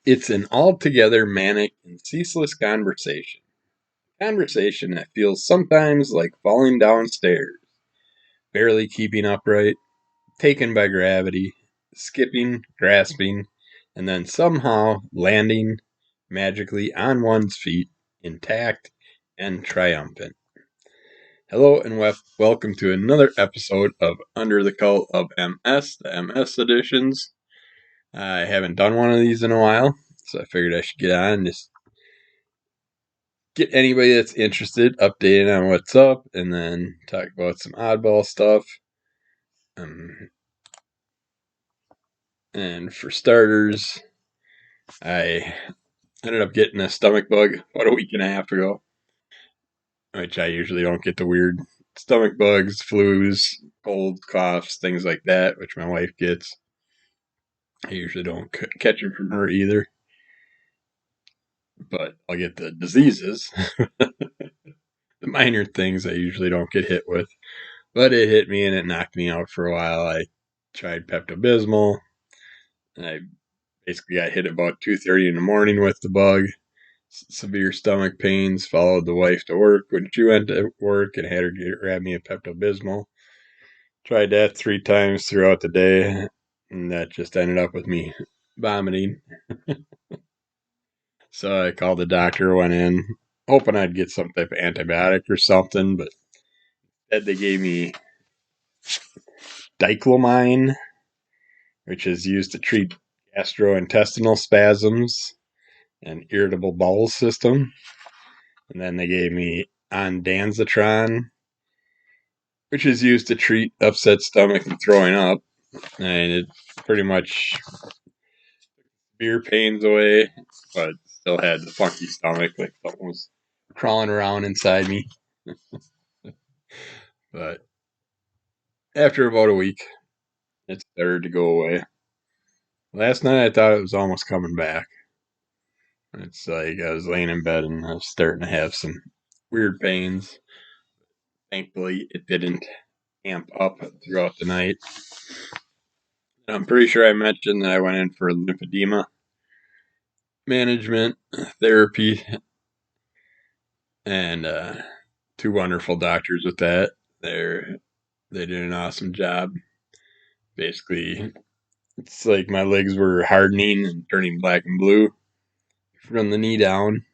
It's an altogether manic and ceaseless conversation. Conversation that feels sometimes like falling downstairs, barely keeping upright, taken by gravity, skipping, grasping, and then somehow landing magically on one's feet, intact and triumphant. Hello and welcome to another episode of Under the Cult of MS, the MS editions. I haven't done one of these in a while, so I figured I should get on and just get anybody that's interested updated on what's up, and then talk about some oddball stuff. And for starters, I ended up getting a stomach bug about a week and a half ago, which I usually don't get the weird stomach bugs, flus, cold, coughs, things like that, which my wife gets. I usually don't catch them from her either, but I'll get the diseases, the minor things I usually don't get hit with. But it hit me and it knocked me out for a while. I tried Pepto-Bismol. I basically got hit about 2:30 in the morning with the bug. Severe stomach pains. Followed the wife to work when she went to work and had her grab me a Pepto-Bismol. Tried that 3 times throughout the day, and that just ended up with me vomiting. So I called the doctor, went in, hoping I'd get some type of antibiotic or something, but instead they gave me diclomine, which is used to treat gastrointestinal spasms and irritable bowel system. And then they gave me ondansetron, which is used to treat upset stomach and throwing up. And it pretty much beer pains away, but still had the funky stomach, like something was crawling around inside me. But after about a week, it started to go away. Last night I thought it was almost coming back. It's like I was laying in bed and I was starting to have some weird pains. Thankfully, it didn't amp up throughout the night. I'm pretty sure I mentioned that I went in for lymphedema management therapy, and 2 wonderful doctors with that. They did an awesome job. Basically, it's like my legs were hardening and turning black and blue from the knee down.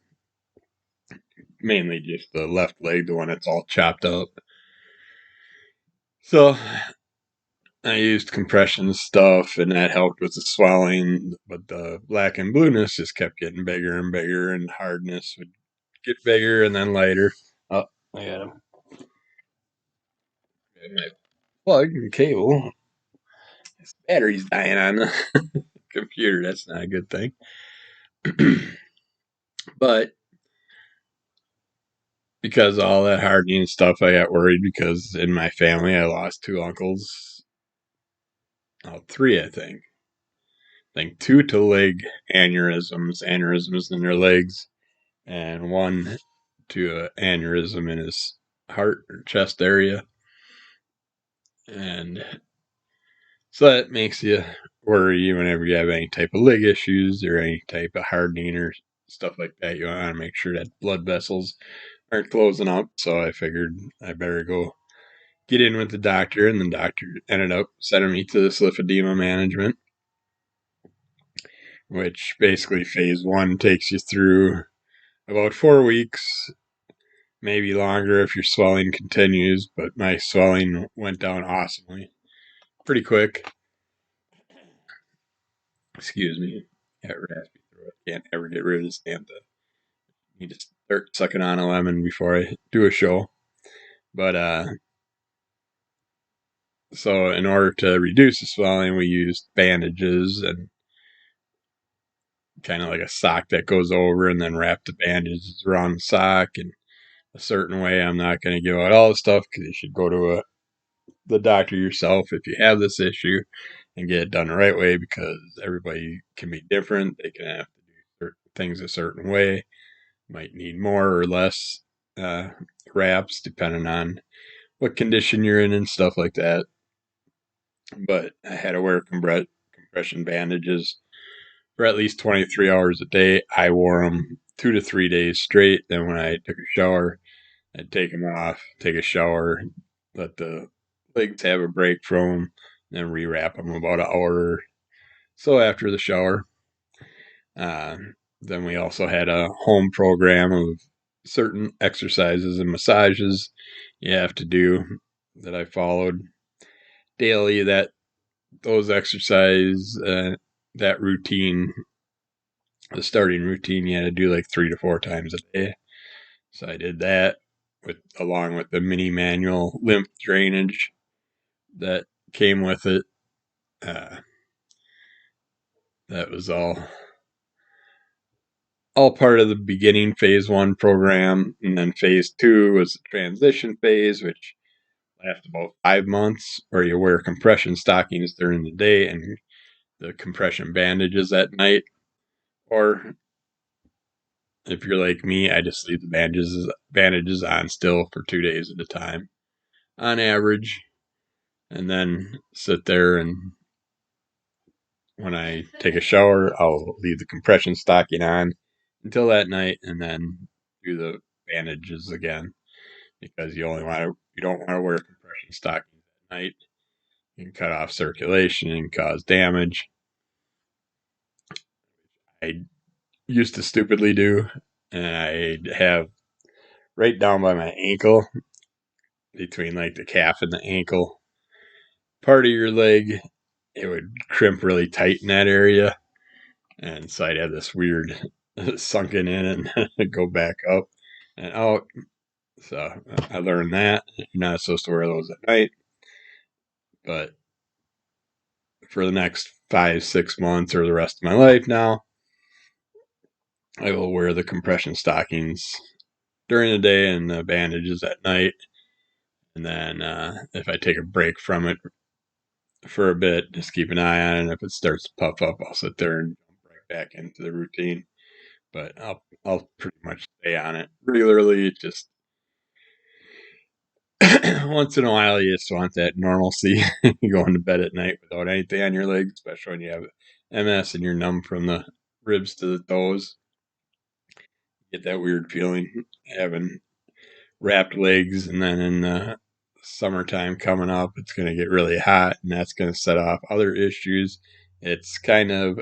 Mainly just the left leg, the one that's all chopped up. So I used compression stuff, and that helped with the swelling, but the black and blueness just kept getting bigger and bigger, and hardness would get bigger and then lighter. Oh, I got him. My plug and cable. This battery's dying on the computer. That's not a good thing. But because of all that hardening and stuff, I got worried because in my family I lost 2 uncles. Oh, 3, I think. 2 to leg aneurysms in their legs, and 1 to an aneurysm in his heart or chest area. And so that makes you worry whenever you have any type of leg issues or any type of hardening or stuff like that. You want to make sure that blood vessels aren't closing up. So I figured I better go get in with the doctor, and the doctor ended up sending me to this lymphedema management, which basically phase 1 takes you through about 4 weeks, maybe longer if your swelling continues, but my swelling went down awesomely pretty quick. Excuse me. Got raspy throat. Can't ever get rid of this damn thing. You just start sucking on a lemon before I do a show. But so in order to reduce the swelling, we used bandages and kind of like a sock that goes over, and then wrap the bandages around the sock in a certain way. I'm not going to give out all the stuff because you should go to the doctor yourself if you have this issue and get it done the right way, because everybody can be different. They can have to do certain things a certain way. Might need more or less wraps depending on what condition you're in and stuff like that. But I had to wear compression bandages for at least 23 hours a day. I wore them 2 to 3 days straight. Then when I took a shower, I'd take them off, take a shower, let the legs have a break from them, then rewrap them about an hour or so after the shower. Uh, then we also had a home program of certain exercises and massages you have to do that I followed daily. Those exercise, that routine, the starting routine, you had to do like 3 to 4 times a day. So I did that along with the mini manual lymph drainage that came with it. Uh, that was all part of the beginning phase 1 program, and then phase 2 was the transition phase, which lasts about 5 months, where you wear compression stockings during the day and the compression bandages at night. Or if you're like me, I just leave the bandages on still for 2 days at a time on average, and then sit there, and when I take a shower, I'll leave the compression stocking on until that night, and then do the bandages again, because you don't want to wear compression stockings at night. You can cut off circulation and cause damage. I used to stupidly do, and I'd have right down by my ankle, between like the calf and the ankle part of your leg, it would crimp really tight in that area, and so I'd have this weird sunken in and go back up and out. So I learned that you're not supposed to wear those at night. But for the next 5, 6 months or the rest of my life now, I will wear the compression stockings during the day and the bandages at night. And then if I take a break from it for a bit, just keep an eye on it. And if it starts to puff up, I'll sit there and jump right back into the routine. But I'll pretty much stay on it regularly. Just once in a while, you just want that normalcy. Going to bed at night without anything on your legs, especially when you have MS and you're numb from the ribs to the toes. Get that weird feeling having wrapped legs, and then in the summertime coming up, it's going to get really hot, and that's going to set off other issues. It's kind of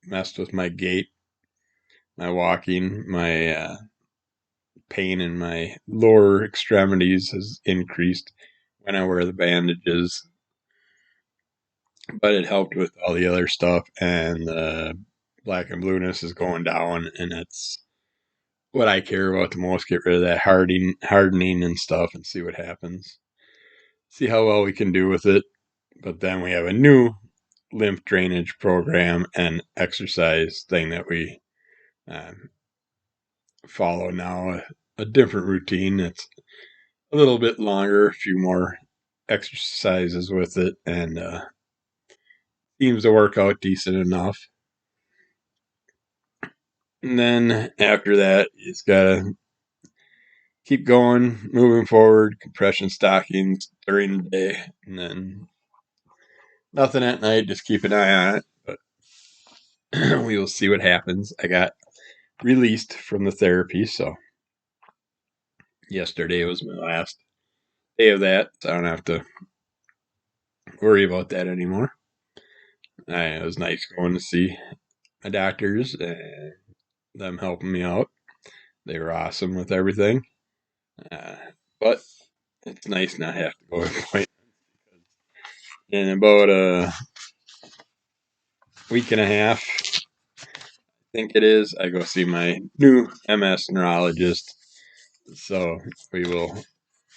messed with my gait, my walking, my pain in my lower extremities has increased when I wear the bandages, but it helped with all the other stuff, and the black and blueness is going down, and that's what I care about the most. Get rid of that hardening and stuff, and see what happens. See how well we can do with it. But then we have a new lymph drainage program and exercise thing that we um, follow now. A different routine. It's a little bit longer, a few more exercises with it, and seems to work out decent enough. And then after that, it's got to keep going, moving forward, compression stockings during the day, and then nothing at night, just keep an eye on it. But we will see what happens. I got released from the therapy, so yesterday was my last day of that, so I don't have to worry about that anymore. It was nice going to see my doctors and them helping me out. They were awesome with everything. Uh, but it's nice not have to go to appointments. In about a week and a half, I think it is, I go see my new MS neurologist. So we will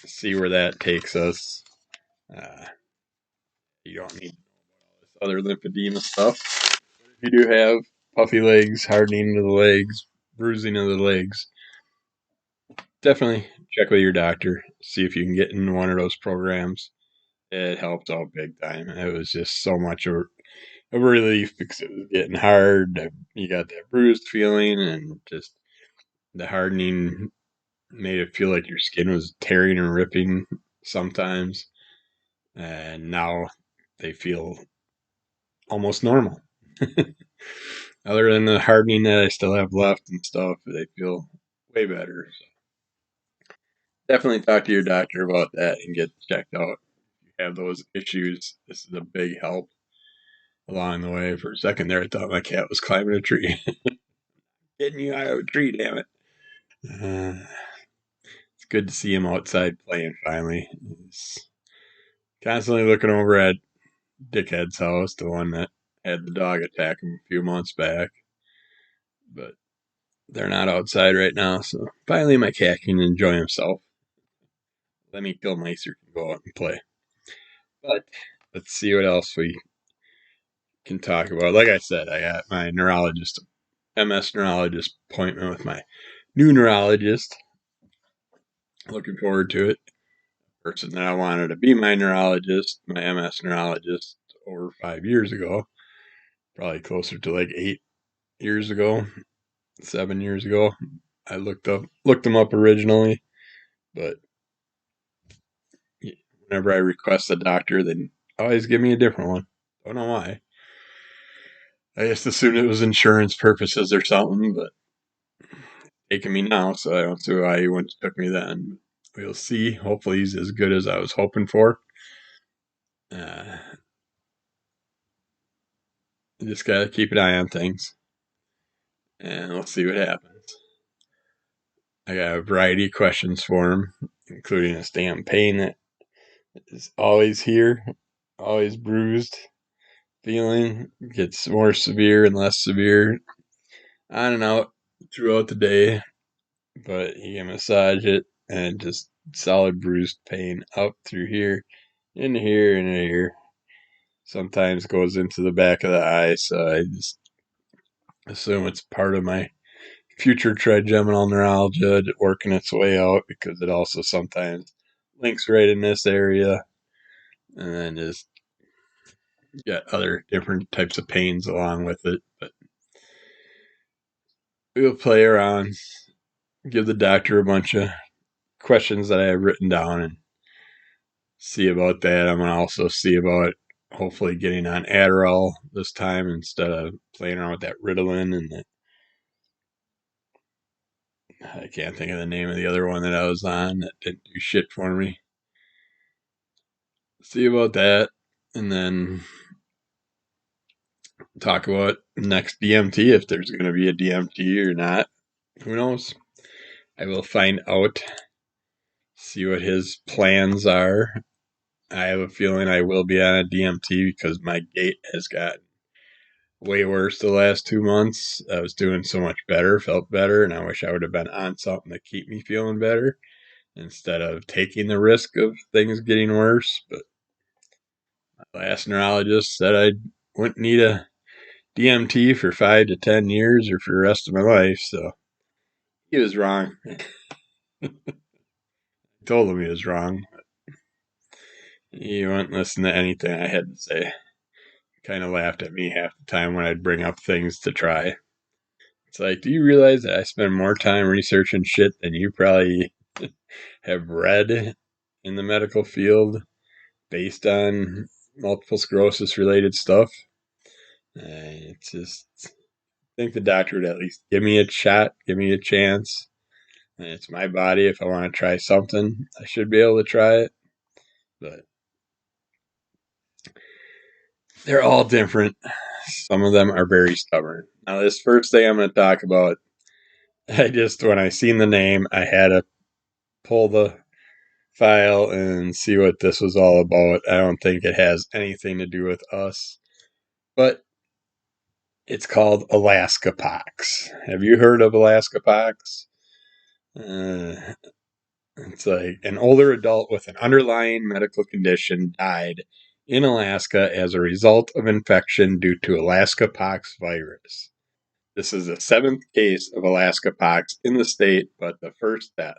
see where that takes us. Uh, you don't need all this other lymphedema stuff. If you do have puffy legs, hardening of the legs, bruising of the legs, definitely check with your doctor. See if you can get in one of those programs. It helped out big time. It was just so much of a relief because it was getting hard. You got that bruised feeling, and just the hardening made it feel like your skin was tearing and ripping sometimes. And now they feel almost normal. Other than the hardening that I still have left and stuff, they feel way better. So definitely talk to your doctor about that and get checked out. If you have those issues, this is a big help along the way. For a second there, I thought my cat was climbing a tree. Getting you out of a tree, damn it. It's good to see him outside playing finally. He's constantly looking over at Dickhead's house, the one that had the dog attack him a few months back. But they're not outside right now, so finally my cat can enjoy himself. Let me kill mice or can go out and play. But let's see what else we can talk about. Like I said, I got my neurologist, MS neurologist appointment with my new neurologist. Looking forward to it. Person that I wanted to be my neurologist, my MS neurologist, over 5 years ago. Probably closer to like 8 years ago, 7 years ago. I looked them up originally, but whenever I request a doctor, they always give me a different one. Don't know why. I just assumed it was insurance purposes or something, but taking me now, so I don't see why he wouldn't took me then. We'll see. Hopefully, he's as good as I was hoping for. Uh, just gotta keep an eye on things, and we'll see what happens. I got a variety of questions for him, including this damn pain that is always here, always bruised. Feeling gets more severe and less severe on and out throughout the day, but he can massage it and just solid bruised pain up through here, into here, into here. Sometimes goes into the back of the eye, so I just assume it's part of my future trigeminal neuralgia working its way out because it also sometimes links right in this area and then just got other different types of pains along with it. But we'll play around, give the doctor a bunch of questions that I have written down and see about that. I'm going to also see about hopefully getting on Adderall this time instead of playing around with that Ritalin and I can't think of the name of the other one that I was on that didn't do shit for me. See about that and then talk about next DMT if there's going to be a DMT or not. Who knows? I will find out. See what his plans are. I have a feeling I will be on a DMT because my gait has gotten way worse the last 2 months. I was doing so much better, felt better, and I wish I would have been on something to keep me feeling better instead of taking the risk of things getting worse. But my last neurologist said I wouldn't need a DMT for 5 to 10 years or for the rest of my life, so he was wrong. I told him he was wrong. He wouldn't listen to anything I had to say. Kind of laughed at me half the time when I'd bring up things to try. It's like, do you realize that I spend more time researching shit than you probably have read in the medical field based on multiple sclerosis related stuff? It's just, I think the doctor would at least give me a shot, give me a chance. And it's my body. If I want to try something, I should be able to try it. But they're all different. Some of them are very stubborn. Now, this first thing I'm going to talk about, when I seen the name, I had to pull the file and see what this was all about. I don't think it has anything to do with us, but it's called Alaskapox. Have you heard of Alaskapox? Uh, it's like an older adult with an underlying medical condition died in Alaska as a result of infection due to Alaskapox virus. This is the seventh case of Alaskapox in the state, but the first death.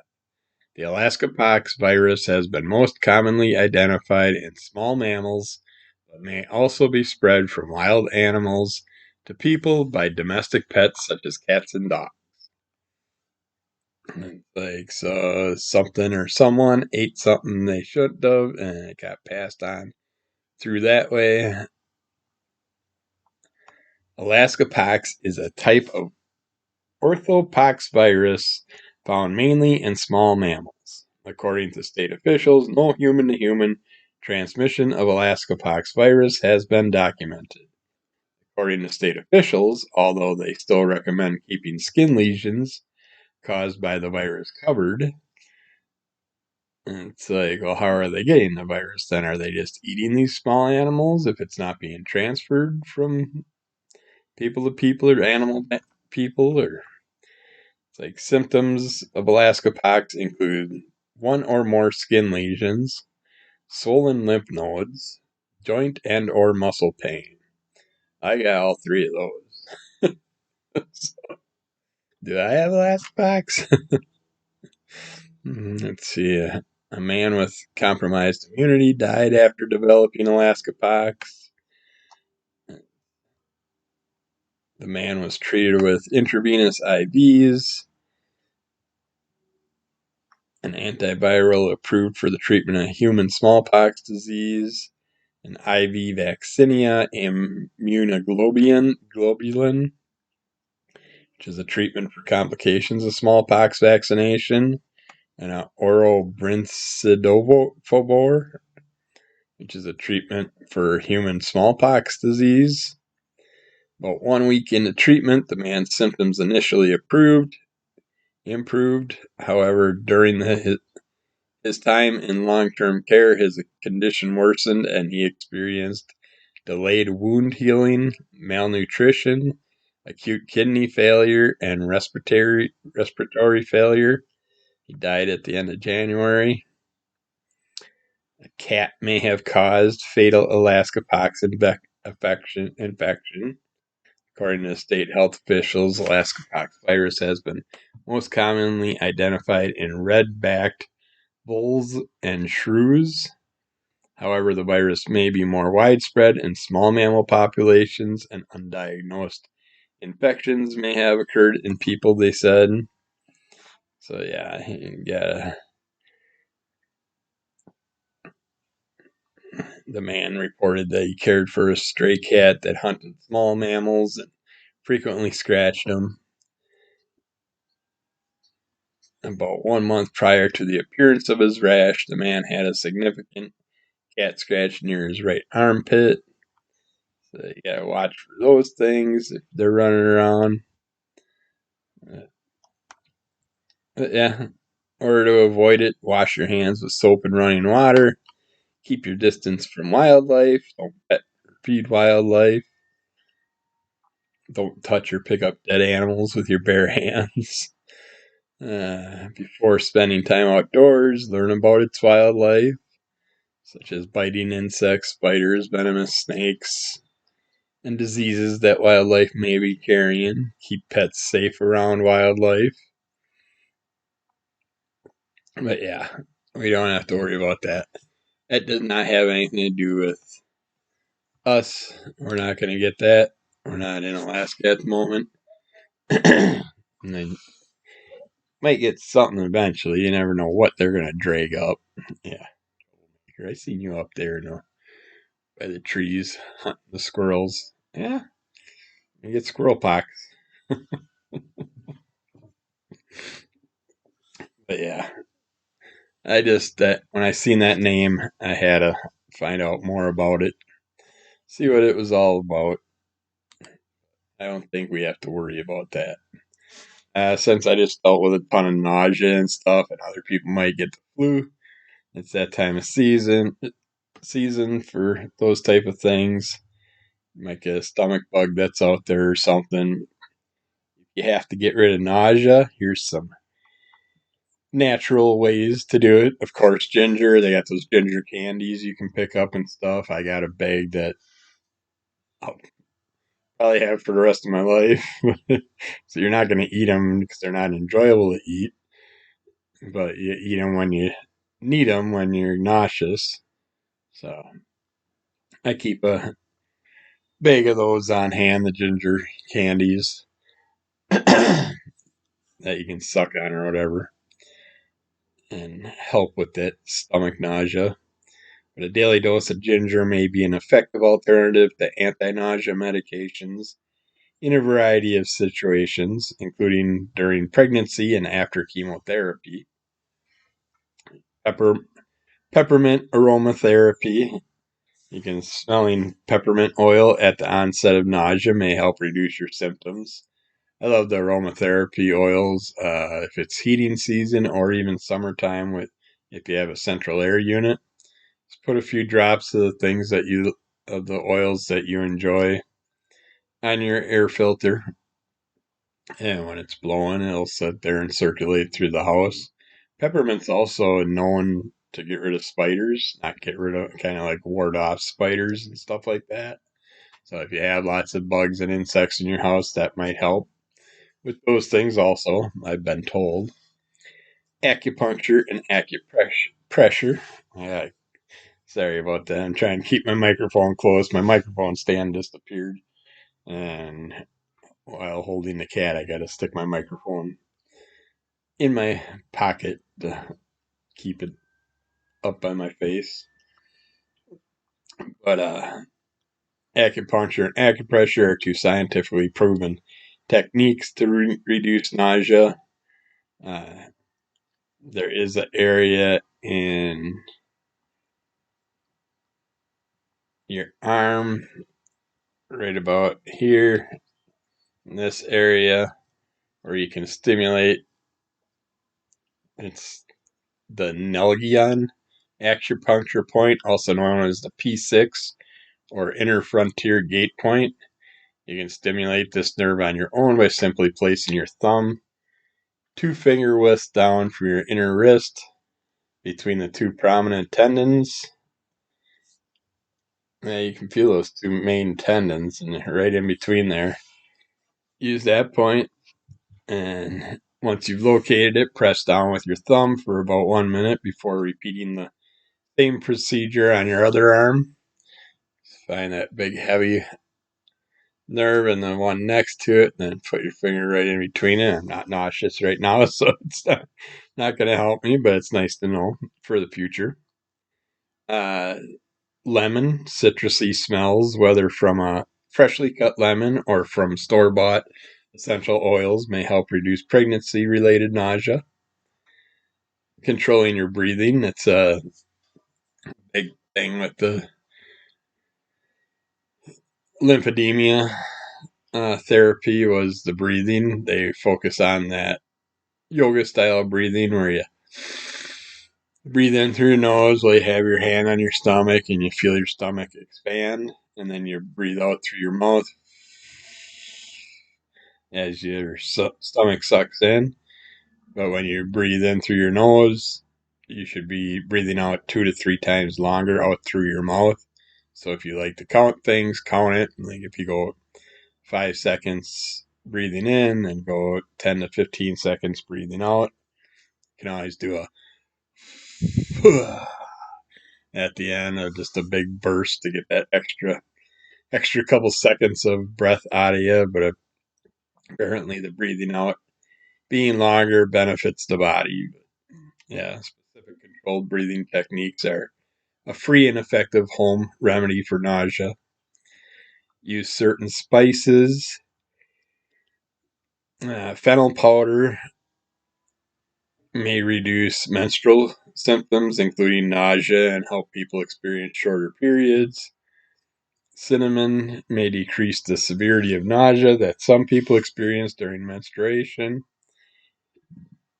The Alaskapox virus has been most commonly identified in small mammals, but may also be spread from wild animals to people by domestic pets such as cats and dogs. Like, so something or someone ate something they shouldn't have, and it got passed on through that way. Alaskapox is a type of orthopox virus found mainly in small mammals. According to state officials, no human-to-human transmission of Alaskapox virus has been documented. According to state officials, although they still recommend keeping skin lesions caused by the virus covered, it's like, well, how are they getting the virus then? Are they just eating these small animals if it's not being transferred from people to people or animal to people? Or it's like symptoms of Alaskapox include one or more skin lesions, swollen lymph nodes, joint and or muscle pain. I got all three of those. Do I have Alaskapox? Let's see. A man with compromised immunity died after developing Alaskapox. The man was treated with intravenous IVs, an antiviral approved for the treatment of human smallpox disease, an IV vaccinia immunoglobulin, which is a treatment for complications of smallpox vaccination, and an oral brincidofovir, which is a treatment for human smallpox disease. About 1 week into treatment, the man's symptoms initially improved. However, during his time in long-term care, his condition worsened and he experienced delayed wound healing, malnutrition, acute kidney failure, and respiratory failure. He died at the end of January. A cat may have caused fatal Alaskapox infection. According to state health officials, Alaskapox virus has been most commonly identified in red-backed bulls and shrews. However, the virus may be more widespread in small mammal populations, and undiagnosed infections may have occurred in people, they said. So, yeah. The man reported that he cared for a stray cat that hunted small mammals and frequently scratched them. About 1 month prior to the appearance of his rash, the man had a significant cat scratch near his right armpit. So you gotta watch for those things if they're running around. But yeah, in order to avoid it, wash your hands with soap and running water. Keep your distance from wildlife. Don't pet or feed wildlife. Don't touch or pick up dead animals with your bare hands. Before spending time outdoors, learn about its wildlife, such as biting insects, spiders, venomous snakes, and diseases that wildlife may be carrying. Keep pets safe around wildlife. But yeah, we don't have to worry about that. That does not have anything to do with us. We're not going to get that. We're not in Alaska at the moment. And they might get something eventually. You never know what they're going to drag up. Yeah. I seen you up there by the trees hunting the squirrels. Yeah. You get squirrel pox. But yeah. I just, when I seen that name, I had to find out more about it. See what it was all about. I don't think we have to worry about that. Since I just dealt with a ton of nausea and stuff, and other people might get the flu, it's that time of season for those type of things. You might get a stomach bug that's out there or something. You have to get rid of nausea. Here's some natural ways to do it. Of course, ginger. They got those ginger candies you can pick up and stuff. I got a bag that I'll probably have for the rest of my life. So you're not going to eat them because they're not enjoyable to eat. But you eat them when you need them, when you're nauseous. So I keep a bag of those on hand, the ginger candies that you can suck on or whatever, and help with that stomach nausea. But a daily dose of ginger may be an effective alternative to anti-nausea medications in a variety of situations, including during pregnancy and after chemotherapy. Pepper, Peppermint aromatherapy. Smelling peppermint oil at the onset of nausea may help reduce your symptoms. I love the aromatherapy oils. If it's heating season or even summertime, if you have a central air unit, just put a few drops of the oils that you enjoy on your air filter, and when it's blowing, it'll sit there and circulate through the house. Peppermint's also known to get rid of spiders, not get rid of, kind of like ward off spiders and stuff like that. So if you have lots of bugs and insects in your house, that might help with those things also, I've been told. Acupuncture and acupressure. Yeah, sorry about that. I'm trying to keep my microphone closed. My microphone stand disappeared. And while holding the cat, I got to stick my microphone in my pocket to keep it up by my face. But acupuncture and acupressure are two scientifically proven techniques to reduce nausea. Uh, there is an area in your arm, right about here, in this area, where you can stimulate. It's the Nelgion acupuncture point, also known as the P6 or inner frontier gate point. You can stimulate this nerve on your own by simply placing your thumb 2 finger widths down from your inner wrist between the two prominent tendons. Now you can feel those two main tendons, and right in between there. Use that point, and once you've located it, press down with your thumb for about 1 minute before repeating the same procedure on your other arm. Find that big heavy nerve and the one next to it, and then put your finger right in between it. I'm not nauseous right now, so it's not going to help me, but it's nice to know for the future. Lemon, citrusy smells, whether from a freshly cut lemon or from store-bought essential oils, may help reduce pregnancy-related nausea. Controlling your breathing, it's a big thing with the lymphedema therapy was the breathing. They focus on that yoga style breathing where you breathe in through your nose while you have your hand on your stomach and you feel your stomach expand, and then you breathe out through your mouth as your stomach sucks in. But when you breathe in through your nose, you should be breathing out 2 to 3 times longer out through your mouth. So if you like to count things, count it. Like if you go 5 seconds breathing in and go 10 to 15 seconds breathing out, you can always do a at the end, or just a big burst to get that extra couple seconds of breath out of you. But apparently the breathing out being longer benefits the body. Yeah, specific controlled breathing techniques are a free and effective home remedy for nausea. Use certain spices. Fennel powder may reduce menstrual symptoms, including nausea, and help people experience shorter periods. Cinnamon may decrease the severity of nausea that some people experience during menstruation.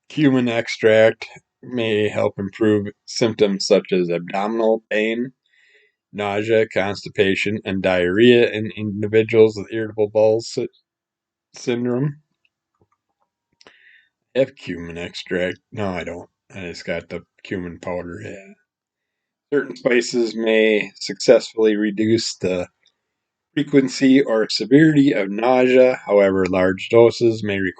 Cumin extract may help improve symptoms such as abdominal pain, nausea, constipation, and diarrhea in individuals with irritable bowel syndrome. I have cumin extract. No, I don't. I just got the cumin powder. Yeah. Certain spices may successfully reduce the frequency or severity of nausea. However, large doses may be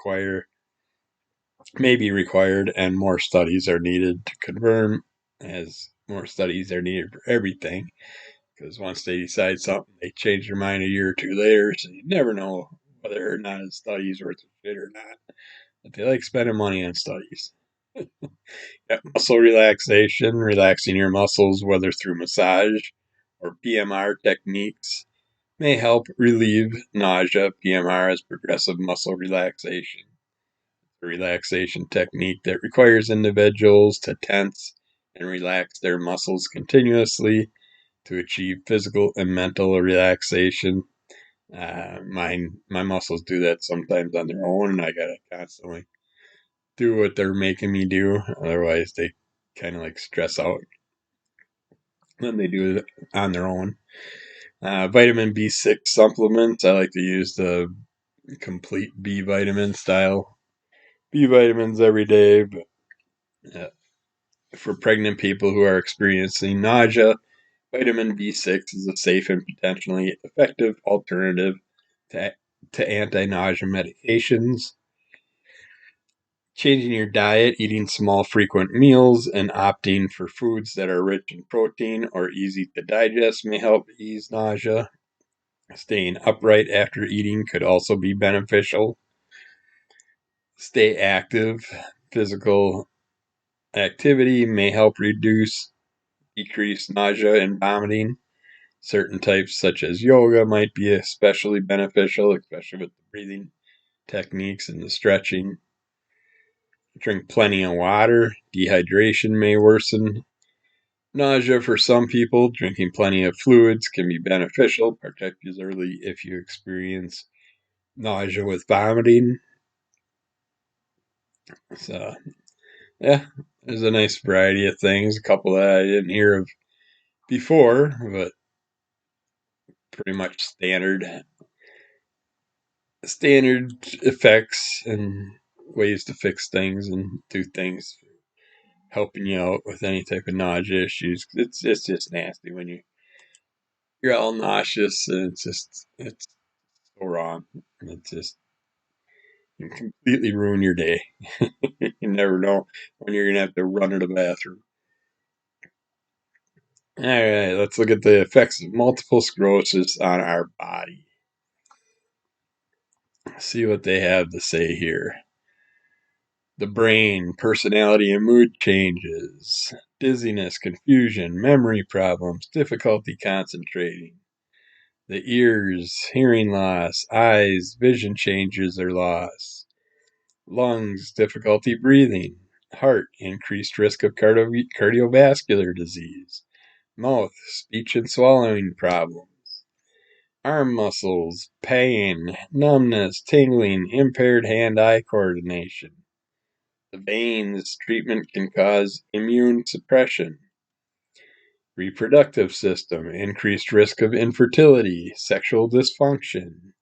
required, and more studies are needed to confirm, as more studies are needed for everything. Because once they decide something, they change their mind a year or two later, so you never know whether or not a study is worth a shit or not. But they like spending money on studies. Muscle relaxation, relaxing your muscles, whether through massage or PMR techniques, may help relieve nausea. PMR is progressive muscle relaxation, a relaxation technique that requires individuals to tense and relax their muscles continuously to achieve physical and mental relaxation. My muscles do that sometimes on their own, and I gotta constantly do what they're making me do. Otherwise, they kind of like stress out when they do it on their own. Vitamin B6 supplements. I like to use the complete B vitamin style B vitamins every day. But uh, for pregnant people who are experiencing nausea, vitamin B6 is a safe and potentially effective alternative to, to anti nausea medications. Changing your diet, eating small, frequent meals, and opting for foods that are rich in protein or easy to digest may help ease nausea. Staying upright after eating could also be beneficial. Stay active. Physical activity may help decrease nausea and vomiting. Certain types, such as yoga, might be especially beneficial, especially with the breathing techniques and the stretching. Drink plenty of water. Dehydration may worsen nausea for some people. Drinking plenty of fluids can be beneficial, particularly if you experience nausea with vomiting. So, yeah, there's a nice variety of things. A couple that I didn't hear of before, but pretty much standard effects and ways to fix things and do things, helping you out with any type of nausea issues. It's just nasty when you're all nauseous, and it's so wrong. It just can completely ruin your day. You never know when you're gonna have to run to the bathroom. All right, let's look at the effects of multiple sclerosis on our body. See what they have to say here. The brain, personality and mood changes, dizziness, confusion, memory problems, difficulty concentrating. The ears, hearing loss, eyes, vision changes or loss. Lungs, difficulty breathing. Heart, increased risk of cardiovascular disease. Mouth, speech and swallowing problems. Arm muscles, pain, numbness, tingling, impaired hand-eye coordination. The veins, treatment can cause immune suppression. Reproductive system, increased risk of infertility, sexual dysfunction.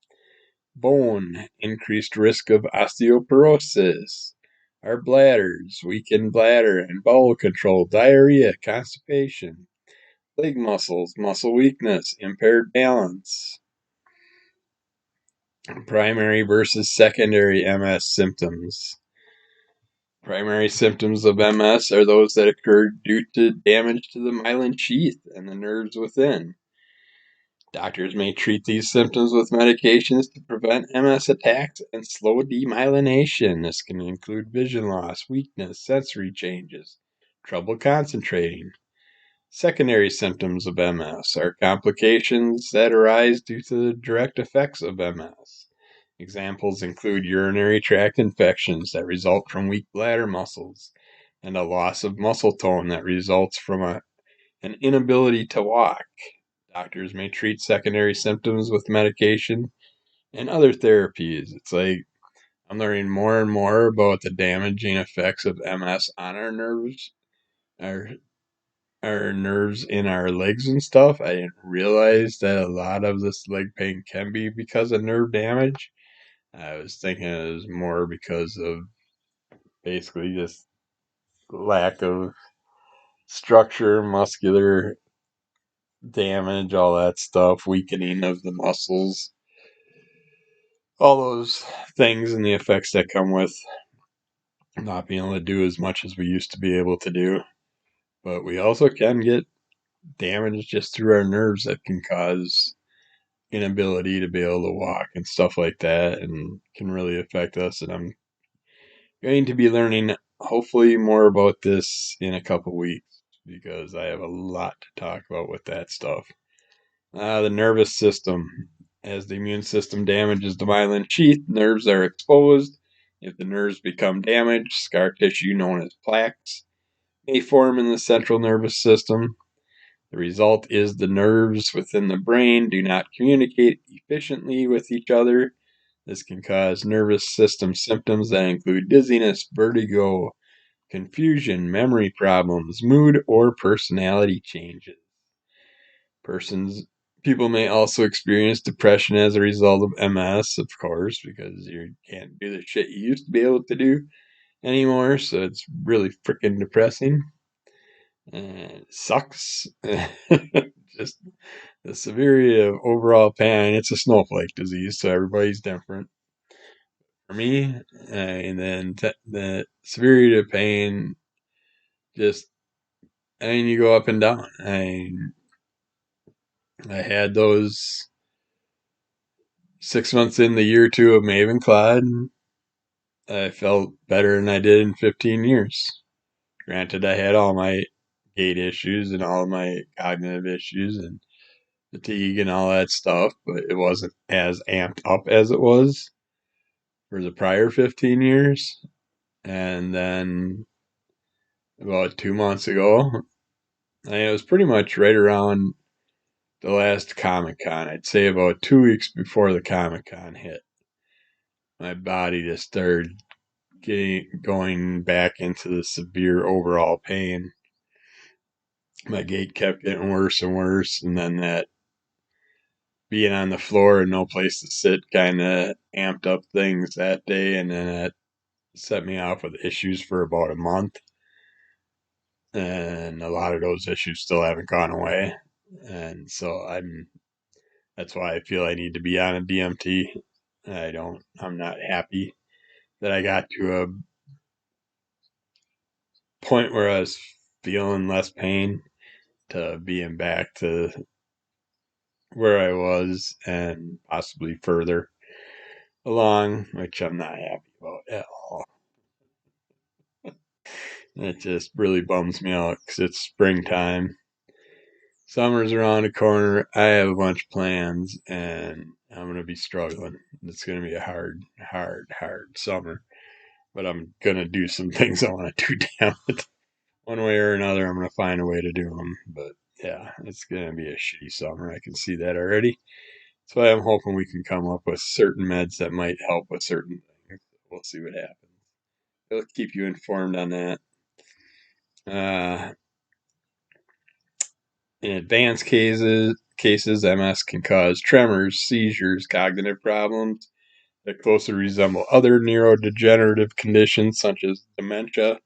Bone, increased risk of osteoporosis. Our bladders, weakened bladder and bowel control, diarrhea, constipation. Leg muscles, muscle weakness, impaired balance. Primary versus secondary MS symptoms. Primary symptoms of MS are those that occur due to damage to the myelin sheath and the nerves within. Doctors may treat these symptoms with medications to prevent MS attacks and slow demyelination. This can include vision loss, weakness, sensory changes, trouble concentrating. Secondary symptoms of MS are complications that arise due to the direct effects of MS. Examples include urinary tract infections that result from weak bladder muscles and a loss of muscle tone that results from an inability to walk. Doctors may treat secondary symptoms with medication and other therapies. It's like I'm learning more and more about the damaging effects of MS on our nerves, our our nerves in our legs and stuff. I didn't realize that a lot of this leg pain can be because of nerve damage. I was thinking it was more because of basically just lack of structure, muscular damage, all that stuff, weakening of the muscles, all those things and the effects that come with not being able to do as much as we used to be able to do. But we also can get damage just through our nerves that can cause inability to be able to walk and stuff like that, and can really affect us. And I'm going to be learning hopefully more about this in a couple weeks because I have a lot to talk about with that stuff. The nervous system. As the immune system damages the myelin sheath, nerves are exposed. If the nerves become damaged, scar tissue known as plaques may form in the central nervous system. The result is the nerves within the brain do not communicate efficiently with each other. This can cause nervous system symptoms that include dizziness, vertigo, confusion, memory problems, mood, or personality changes. People may also experience depression as a result of MS, of course, because you can't do the shit you used to be able to do anymore, so it's really freaking depressing. It sucks. Just the severity of overall pain. It's a snowflake disease, so everybody's different. For me, and then the severity of pain, just, I mean, you go up and down. I had those 6 months in the year two of Maven Clyde. I felt better than I did in 15 years. Granted, I had all my gait issues and all my cognitive issues and fatigue and all that stuff, but it wasn't as amped up as it was for the prior 15 years. And then about 2 months ago, it was pretty much right around the last Comic Con. I'd say about 2 weeks before the Comic Con hit. My body just started going back into the severe overall pain. My gait kept getting worse and worse, and then that being on the floor and no place to sit kind of amped up things that day, and then that set me off with issues for about a month. And a lot of those issues still haven't gone away. And so that's why I feel I need to be on a DMT. I'm not happy that I got to a point where I was feeling less pain to being back to where I was and possibly further along, which I'm not happy about at all. It just really bums me out because it's springtime. Summer's around the corner. I have a bunch of plans and I'm going to be struggling. It's going to be a hard summer. But I'm going to do some things I want to do, damn it. One way or another, I'm going to find a way to do them. But yeah, it's going to be a shitty summer. I can see that already. That's why I'm hoping we can come up with certain meds that might help with certain things. We'll see what happens. I'll keep you informed on that. Uh, in advanced cases, MS can cause tremors, seizures, cognitive problems that closely resemble other neurodegenerative conditions such as dementia.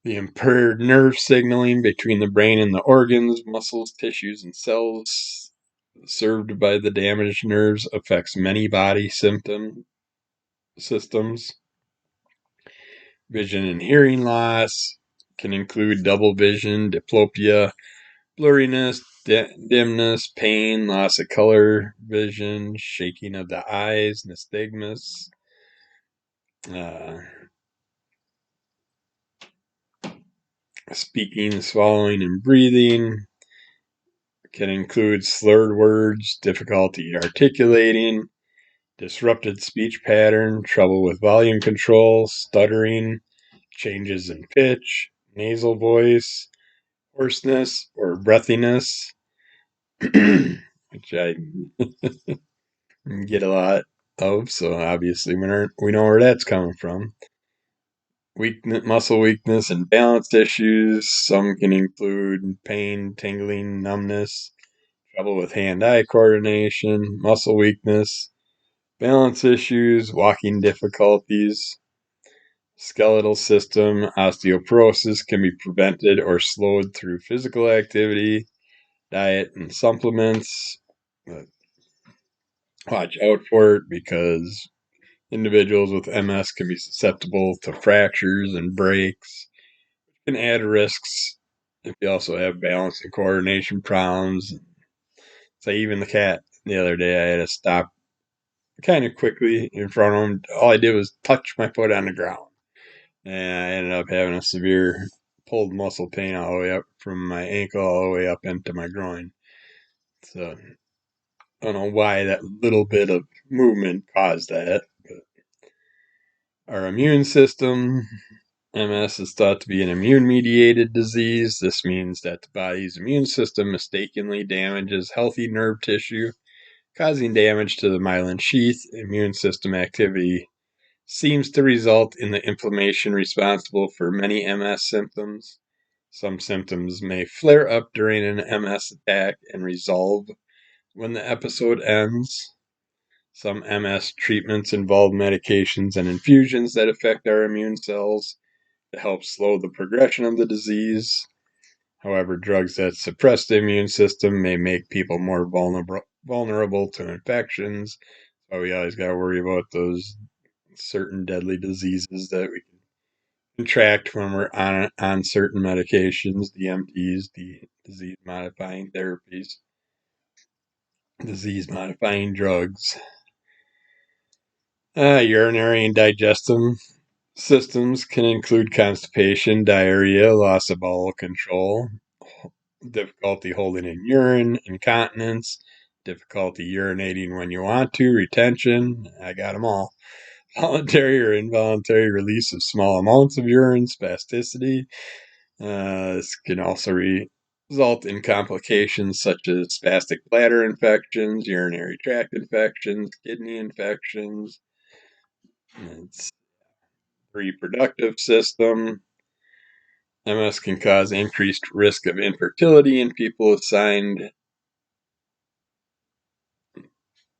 The impaired nerve signaling between the brain and the organs, muscles, tissues, and cells served by the damaged nerves affects many body systems. Vision and hearing loss can include double vision, diplopia, blurriness, dimness, pain, loss of color, vision, shaking of the eyes, nystagmus. Speaking, swallowing, and breathing can include slurred words, difficulty articulating, disrupted speech pattern, trouble with volume control, stuttering, changes in pitch, nasal voice, hoarseness, or breathiness, which I get a lot of, so obviously we know where that's coming from. Muscle weakness, and balance issues. Some can include pain, tingling, numbness, trouble with hand-eye coordination, muscle weakness, balance issues, walking difficulties. Skeletal system osteoporosis can be prevented or slowed through physical activity, diet, and supplements. But watch out for it because individuals with MS can be susceptible to fractures and breaks, can add risks if you also have balance and coordination problems. So even the cat the other day, I had to stop kind of quickly in front of him. All I did was touch my foot on the ground, and I ended up having a severe pulled muscle pain all the way up from my ankle all the way up into my groin. So I don't know why that little bit of movement caused that. But our immune system, MS is thought to be an immune-mediated disease. This means that the body's immune system mistakenly damages healthy nerve tissue, causing damage to the myelin sheath. Immune system activity seems to result in the inflammation responsible for many MS symptoms. Some symptoms may flare up during an MS attack and resolve when the episode ends. Some MS treatments involve medications and infusions that affect our immune cells to help slow the progression of the disease. However, drugs that suppress the immune system may make people more vulnerable to infections. So we always got to worry about those certain deadly diseases that we can contract when we're on certain medications, DMTs, the disease modifying therapies, disease modifying drugs. Urinary and digestive systems can include constipation, diarrhea, loss of bowel control, difficulty holding in urine, incontinence, difficulty urinating when you want to, retention. I got them all. Voluntary or involuntary release of small amounts of urine, spasticity. This can also result in complications such as spastic bladder infections, urinary tract infections, kidney infections. It's reproductive system. MS can cause increased risk of infertility in people assigned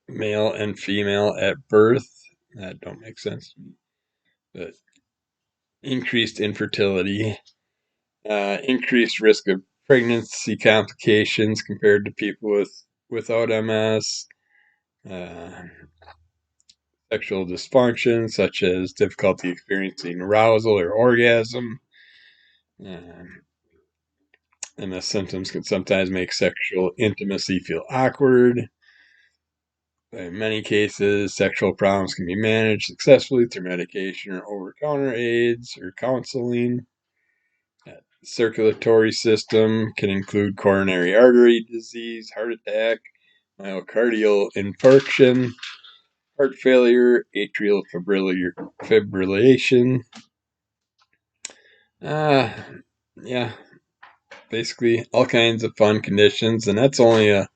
male and female at birth. That don't make sense to me. But increased infertility, increased risk of pregnancy complications compared to people without MS. Sexual dysfunction, such as difficulty experiencing arousal or orgasm. MS symptoms can sometimes make sexual intimacy feel awkward. In many cases, sexual problems can be managed successfully through medication or over-the-counter aids or counseling. The circulatory system can include coronary artery disease, heart attack, myocardial infarction, heart failure, atrial fibrillation. Yeah, basically all kinds of fun conditions, and that's only a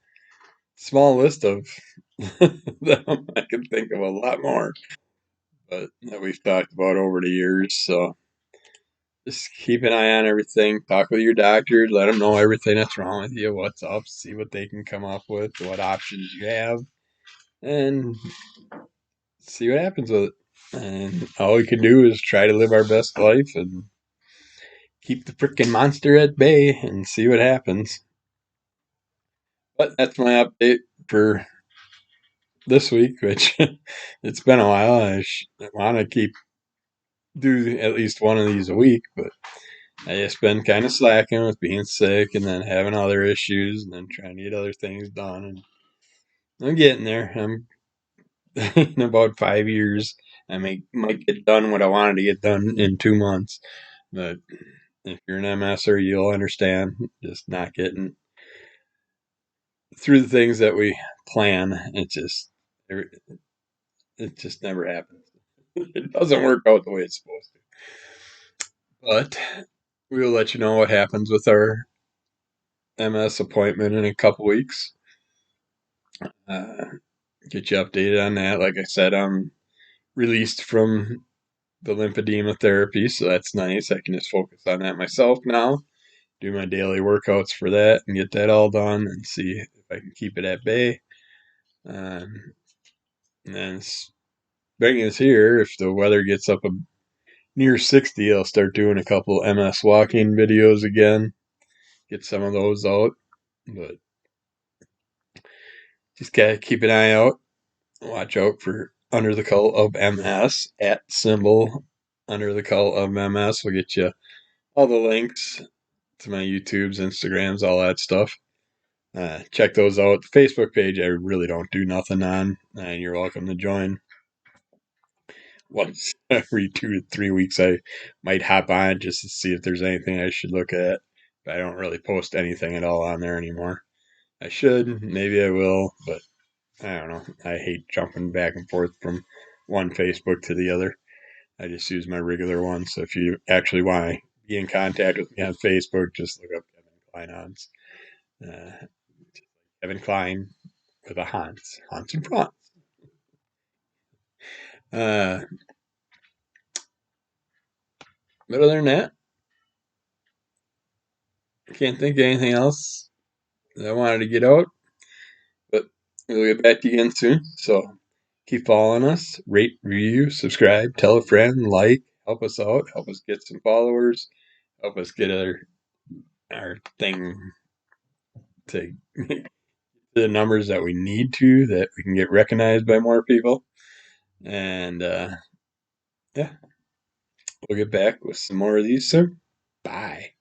small list of them. I can think of a lot more, but that we've talked about over the years. So just keep an eye on everything. Talk with your doctor. Let them know everything that's wrong with you, what's up, see what they can come up with, what options you have, and see what happens with it. And all we can do is try to live our best life and keep the freaking monster at bay and see what happens. But that's my update for this week, which it's been a while. I want to do at least one of these a week, but I just been kind of slacking with being sick and then having other issues and then trying to get other things done. And I'm getting there. I'm in about 5 years. Might get done what I wanted to get done in 2 months. But if you're an MSer, you'll understand just not getting through the things that we plan. It just never happens. It doesn't work out the way it's supposed to. But we'll let you know what happens with our MS appointment in a couple weeks. Uh, get you updated on that. Like I said, I'm released from the lymphedema therapy, so that's nice. I can just focus on that myself now. Do my daily workouts for that and get that all done and see if I can keep it at bay. And then spring is here. If the weather gets up near 60, I'll start doing a couple MS walking videos again. Get some of those out. But just gotta keep an eye out. Watch out for Under the Cult of MS at symbol Under the Cult of MS. We'll get you all the links to my YouTubes, Instagrams, all that stuff. Check those out. The Facebook page, I really don't do nothing on, and you're welcome to join. Once every 2 to 3 weeks, I might hop on just to see if there's anything I should look at. But I don't really post anything at all on there anymore. I should, maybe I will, but I don't know. I hate jumping back and forth from one Facebook to the other. I just use my regular one. So if you actually want to be in contact with me on Facebook, just look up Kevin Kleinhans. Uh, Kevin Klein with a Hans. Hans and Franz. Uh, but other than that, I can't think of anything else that I wanted to get out. But we'll get back to you again soon. So keep following us, rate, review, subscribe, tell a friend, like, help us out, help us get some followers, help us get our thing to the numbers that we need to, that we can get recognized by more people. And yeah, we'll get back with some more of these soon. Bye.